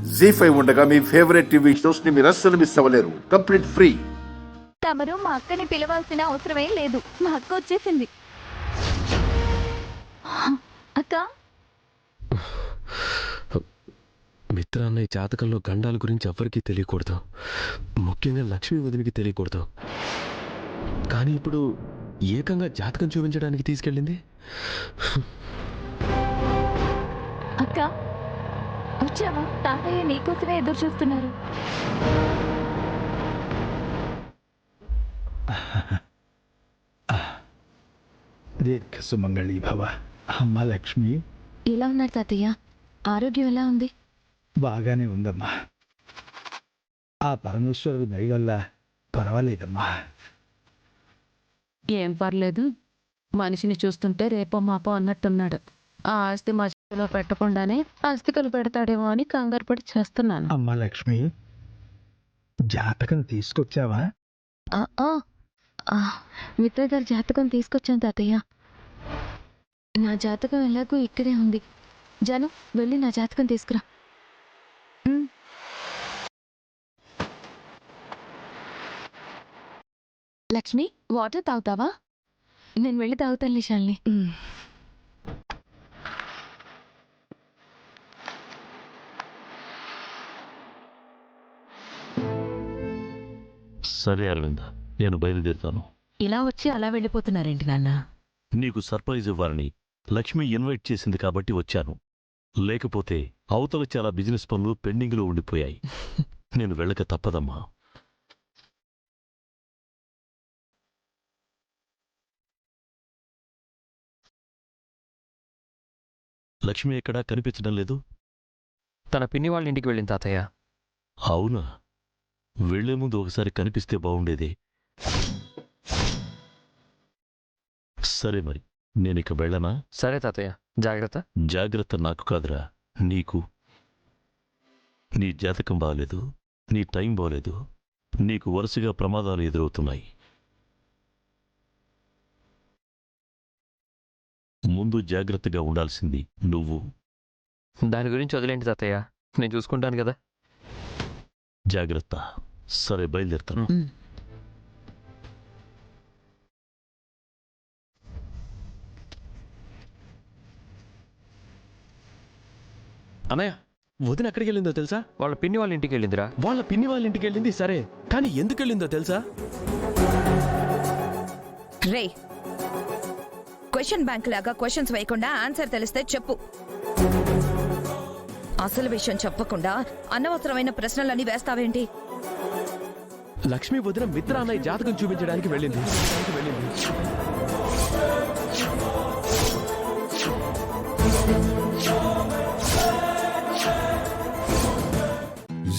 జీ5 ఉండగా మీ favourite TV shows ని మీరు అస్సలు మిస్ అవ్వలేరు. Complete free. తమరు మా అక్కని పిలవాల్సిన అవసరమేం లేదు. మా అక్క వచ్చేసింది. అక్క, మిత్రాన్నయ్య జాతకంలో గండాల గురించి ఎవ్వరికీ తెలియకూడదు, ముఖ్యంగా లక్ష్మీ వదినికి తెలియకూడదు. కానీ ఇప్పుడు ఏకంగా జాతకం చూపించడానికి తీసుకెళ్ళింది. అక్క వచ్చావా? తాతయ్య నీకోసమే ఎదురు చూస్తున్నారు. దీర్ఘ సుమంగళి భవ. అమ్మ లక్ష్మి, ఎలా ఉన్నారు తాతయ్య? ఆరోగ్యం ఎలా ఉంది? బాగానే ఉందమ్మా. ఆ పరమేశ్వరుడు దయ వల్ల పర్వాలేదమ్మా. ఏం పర్లేదు, మనిషిని చూస్తుంటే రేపో మాపో అన్నట్టున్నాడు. ఆ ఆస్తి మా చేతిలో పెట్టకుండానే ఆస్తికలు పెడతాడేమో అని కంగారు పడి చేస్తున్నాను. అమ్మ లక్ష్మి, జాతకం తీసుకొచ్చావా? మిత్ర గారి జాతకం తీసుకొచ్చాను తాతయ్య. నా జాతకం ఎలాగో ఇక్కడే ఉంది. జాను, వెళ్ళి నా జాతకం తీసుకురా. లక్ష్మి, వాటర్ తాగుతావా? నేను వెళ్ళి తాగుతాను నిశాల్ని. సరే అరవింద, నేను బయలుదేరుతాను. ఇలా వచ్చి అలా వెళ్ళిపోతున్నారేంటి నాన్న? నీకు సర్ప్రైజ్ ఇవ్వాలని లక్ష్మి ఇన్వైట్ చేసింది కాబట్టి వచ్చాను. లేకపోతే అవతల చాలా బిజినెస్ పనులు పెండింగ్లో ఉండిపోయాయి. నేను వెళ్ళక తప్పదమ్మా. లక్ష్మి ఎక్కడా కనిపించడం లేదు. తన పిన్ని వాళ్ళ ఇంటికి వెళ్ళింది తాతయ్య. అవునా? వెళ్లే ముందు ఒకసారి కనిపిస్తే బాగుండేది. సరే మరి, నేనిక వెళ్ళనా? సరే తాతయ్య, జాగ్రత్త. జాగ్రత్త నాకు కాదురా, నీకు. నీ జాతకం బాగలేదు, నీ టైం బాగలేదు, నీకు వరుసగా ప్రమాదాలు ఎదురవుతున్నాయి. ముందు జాగ్రత్తగా ఉండాల్సింది నువ్వు. దాని గురించి వదిలేండి తాతయ్య, నేను చూసుకుంటాను కదా. జాగ్రత్త. సరే, బయలుదేరుతాను. అన్నయ్య, వదిన ఎక్కడికి వెళ్ళిందో తెలుసా? వాళ్ళ పిన్ని వాళ్ళ ఇంటికి వెళ్ళిందిరా. వాళ్ళ పిన్ని వాళ్ళ ఇంటికి వెళ్ళింది సరే, కానీ ఎందుకు వెళ్ళిందో తెలుసా? రే, క్వశ్చన్ బ్యాంక్ లాగా క్వశ్చన్స్ వేయకుండా ఆన్సర్ తెలిస్తే చెప్పు. అసలు విషయం చెప్పకుండా అనవసరమైన ప్రశ్నలన్నీ వేస్తావేంటి? లక్ష్మీ వదిన మిత్ర అన్నయ్య జాతకం చూపించడానికి వెళ్ళింది.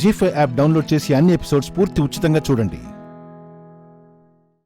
జీ5 యాప్ డౌన్లోడ్ చేసి అన్ని ఎపిసోడ్స్ పూర్తి ఉచితంగా చూడండి.